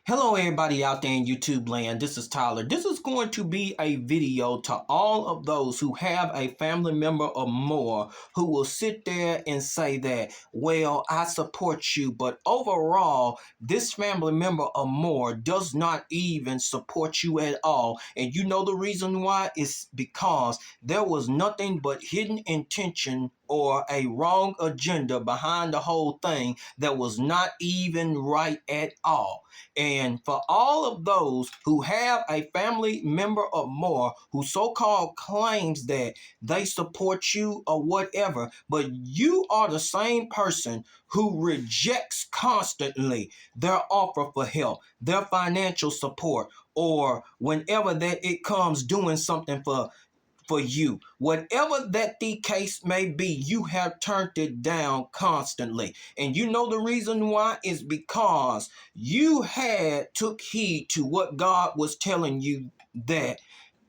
Hello everybody out there in YouTube land, this is Tyler. This is going to be a video to all of those who have a family member or more who will sit there and say that, well, I support you, but overall, this family member or more does not even support you at all. And you know the reason why? It's because there was nothing but hidden intention or a wrong agenda behind the whole thing that was not even right at all. And for all of those who have a family member or more who so-called claims that they support you or whatever, but you are the same person who rejects constantly their offer for help, their financial support, or whenever that it comes doing something for you. Whatever that the case may be, you have turned it down constantly. And you know the reason why is because you had took heed to what God was telling you, that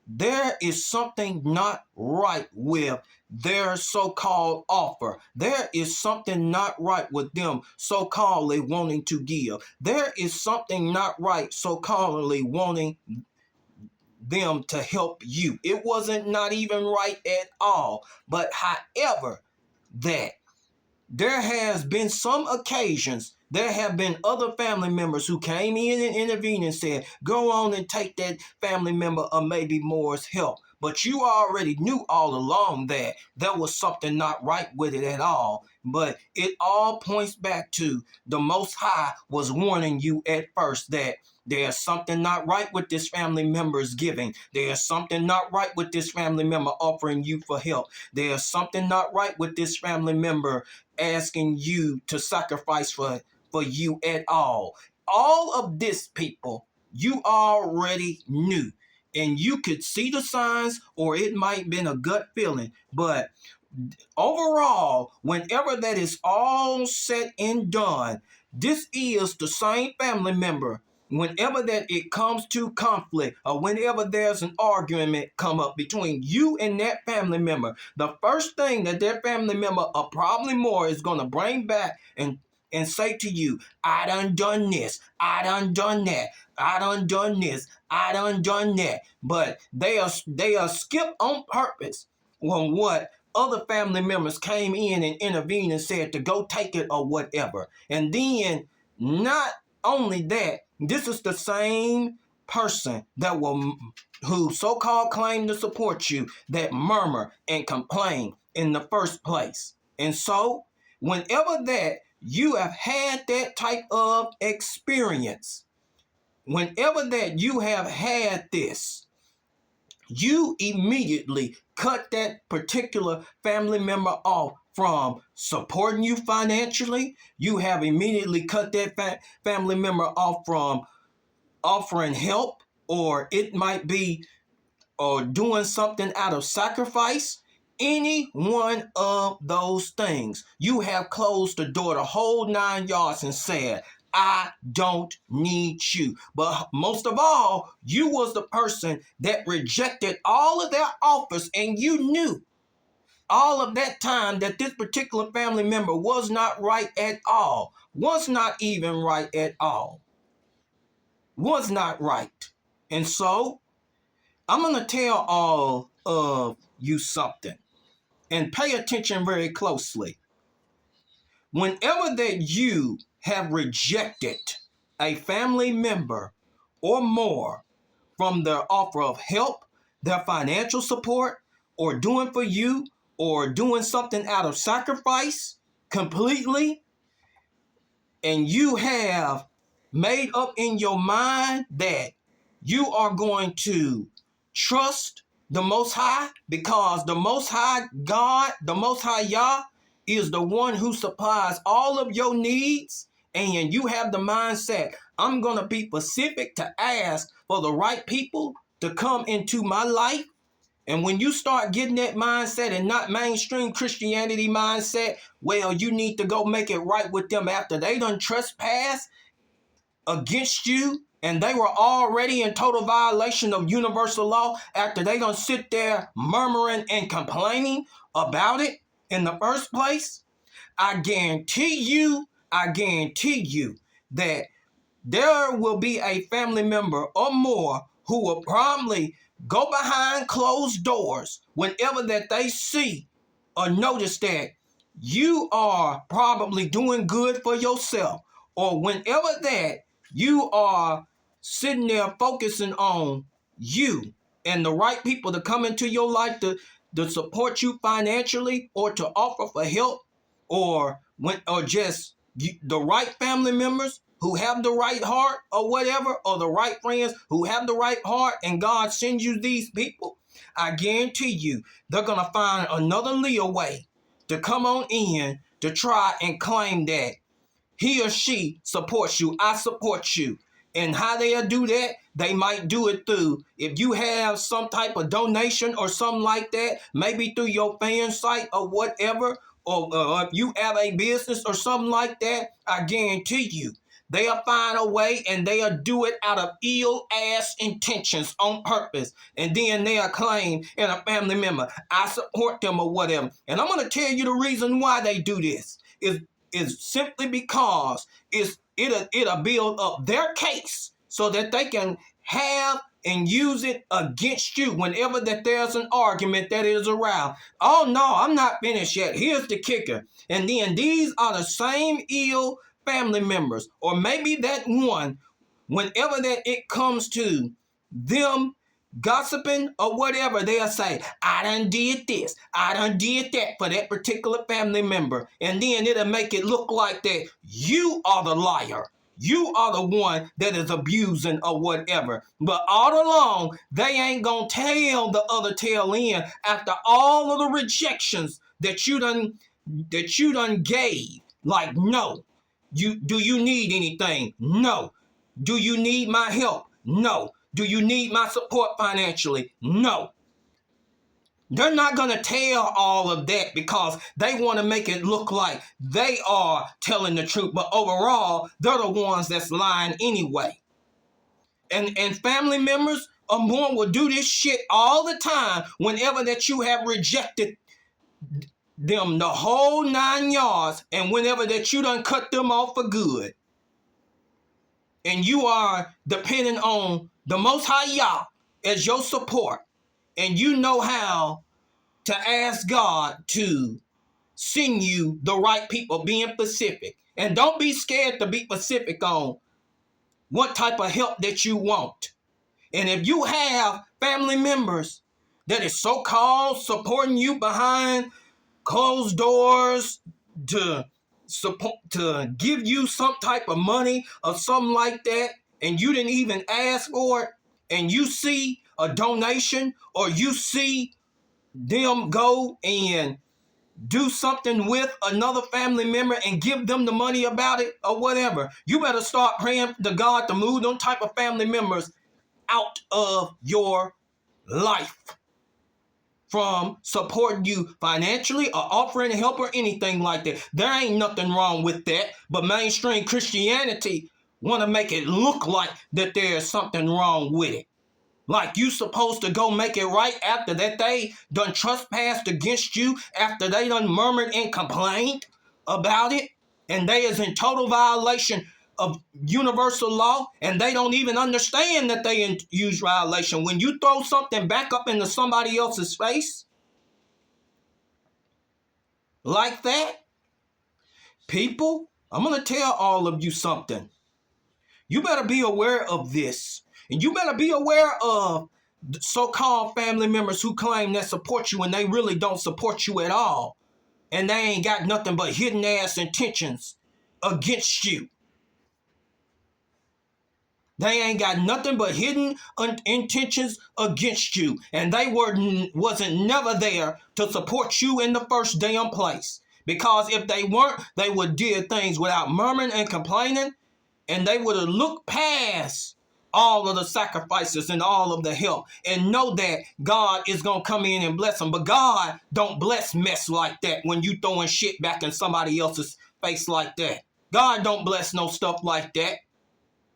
there is something not right with their so-called offer. There is something not right with them so-called wanting to give. There is something not right so-called wanting them to help you. It wasn't not even right at all. But however, that there has been some occasions, there have been other family members who came in and intervened and said, go on and take that family member or maybe more's help. But you already knew all along that there was something not right with it at all. But it all points back to the Most High was warning you at first that there's something not right with this family member's giving. There's something not right with this family member offering you for help. There's something not right with this family member asking you to sacrifice for you at all. All of this, people, you already knew. And you could see the signs, or it might have been a gut feeling. But overall, whenever that is all said and done, this is the same family member. Whenever that it comes to conflict, or whenever there's an argument come up between you and that family member, the first thing that family member, or probably more, is going to bring back and say to you, I done this, I done that, I done this, I done that. But they are skip on purpose on what other family members came in and intervened and said to go take it or whatever. And then not only that, this is the same person that who so-called claim to support you that murmur and complain in the first place. And so whenever that you have had that type of experience, whenever that you have had this, you immediately cut that particular family member off from supporting you financially. You have immediately cut that family member off from offering help, or it might be or doing something out of sacrifice. Any one of those things, you have closed the door the whole 9 yards and said, I don't need you. But most of all, you was the person that rejected all of their offers, and you knew all of that time that this particular family member was not right at all, was not even right at all, was not right. And so I'm going to tell all of you something, and pay attention very closely. Whenever that you have rejected a family member or more from their offer of help, their financial support, or doing for you, or doing something out of sacrifice completely, and you have made up in your mind that you are going to trust the Most High, because the Most High God, the Most High Yah, is the one who supplies all of your needs, and you have the mindset, I'm going to be specific to ask for the right people to come into my life. And when you start getting that mindset and not mainstream Christianity mindset, well, you need to go make it right with them after they done trespass against you, and they were already in total violation of universal law after they done sit there murmuring and complaining about it in the first place. I guarantee you that there will be a family member or more who will probably go behind closed doors whenever that they see or notice that you are probably doing good for yourself, or whenever that you are sitting there focusing on you and the right people to come into your life to support you financially or to offer for help, or just the right family members who have the right heart or whatever, or the right friends who have the right heart, and God sends you these people, I guarantee you they're going to find another Leah way to come on in to try and claim that he or she supports you. I support you. And how they'll do that, they might do it through, if you have some type of donation or something like that, maybe through your fan site or whatever, or if you have a business or something like that, I guarantee you, they'll find a way and they'll do it out of ill-ass intentions on purpose. And then they'll claim in a family member, I support them or whatever. And I'm going to tell you the reason why they do this is simply because it'll build up their case so that they can have and use it against you whenever that there's an argument that is around. Oh no, I'm not finished yet. Here's the kicker. And then these are the same ill family members, or maybe that one, whenever that it comes to them gossiping or whatever, they'll say, I done did this, I done did that for that particular family member. And then it'll make it look like that you are the liar. You are the one that is abusing or whatever. But all along, they ain't gonna tell the other tail end after all of the rejections that you done gave. Like, no. Do you need anything? No. Do you need my help? No. Do you need my support financially? No. They're not going to tell all of that because they want to make it look like they are telling the truth. But overall, they're the ones that's lying anyway. And family members or more will do this shit all the time whenever that you have rejected them the whole 9 yards, and whenever that you done cut them off for good. And you are depending on the Most High Yah as your support, and you know how to ask God to send you the right people, being specific. And don't be scared to be specific on what type of help that you want. And if you have family members that is so-called supporting you behind closed doors to support, to give you some type of money or something like that, and you didn't even ask for it, and you see a donation, or you see them go and do something with another family member and give them the money about it or whatever, you better start praying to God to move them type of family members out of your life from supporting you financially or offering help or anything like that. There ain't nothing wrong with that, but mainstream Christianity want to make it look like that there's something wrong with it. Like you supposed to go make it right after that they done trespassed against you, after they done murmured and complained about it, and they is in total violation of universal law, and they don't even understand that they in huge violation. When you throw something back up into somebody else's face like that, people, I'm going to tell all of you something. You better be aware of this. And you better be aware of so-called family members who claim that support you and they really don't support you at all. And they ain't got nothing but hidden ass intentions against you. They ain't got nothing but hidden intentions against you. And they wasn't never there to support you in the first damn place. Because if they weren't, they would do things without murmuring and complaining. And they would have looked past all of the sacrifices and all of the help and know that God is going to come in and bless them. But God don't bless mess like that when you throwing shit back in somebody else's face like that. God don't bless no stuff like that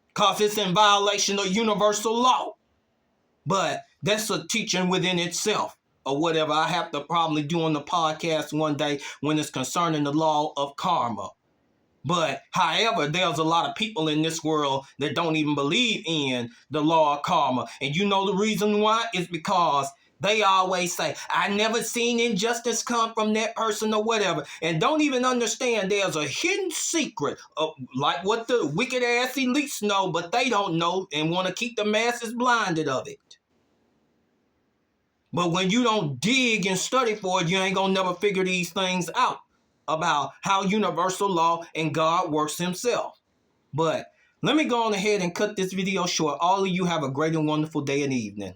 because it's in violation of universal law. But that's a teaching within itself or whatever. I have to probably do on the podcast one day when it's concerning the law of karma. But however, there's a lot of people in this world that don't even believe in the law of karma. And you know the reason why? It's because they always say, I never seen injustice come from that person or whatever. And don't even understand there's a hidden secret of like what the wicked ass elites know, but they don't know and want to keep the masses blinded of it. But when you don't dig and study for it, you ain't gonna never figure these things out about how universal law and God works himself. But let me go on ahead and cut this video short. All of you have a great and wonderful day and evening.